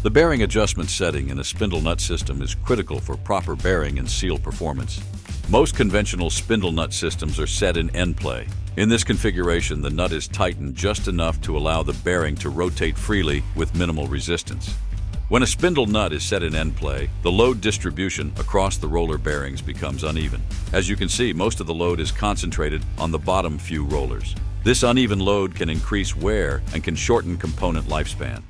The bearing adjustment setting in a spindle nut system is critical for proper bearing and seal performance. Most conventional spindle nut systems are set in Endplay. In this configuration, the nut is tightened just enough to allow the bearing to rotate freely with minimal resistance. When a spindle nut is set in Endplay, the load distribution across the roller bearings becomes uneven. As you can see, most of the load is concentrated on the bottom few rollers. This uneven load can increase wear and can shorten component lifespan.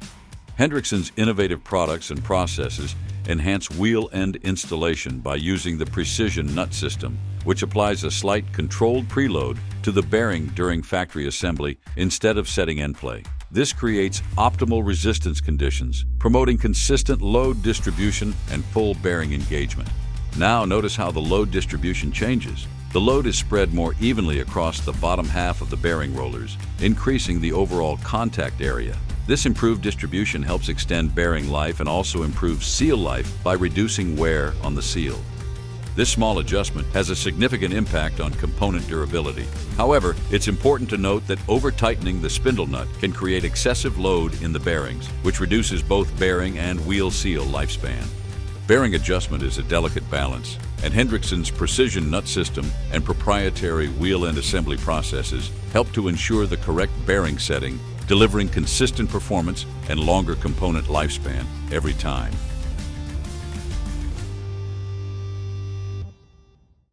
Hendrickson's innovative products and processes enhance wheel end installation by using the precision nut system, which applies a slight controlled preload to the bearing during factory assembly instead of setting Endplay. This creates optimal resistance conditions, promoting consistent load distribution and full bearing engagement. Now notice how the load distribution changes. The load is spread more evenly across the bottom half of the bearing rollers, increasing the overall contact area. This improved distribution helps extend bearing life and also improves seal life by reducing wear on the seal. This small adjustment has a significant impact on component durability. However, it's important to note that over-tightening the spindle nut can create excessive load in the bearings, which reduces both bearing and wheel seal lifespan. Bearing adjustment is a delicate balance, and Hendrickson's precision nut system and proprietary wheel end assembly processes help to ensure the correct bearing setting, delivering consistent performance and longer component lifespan every time.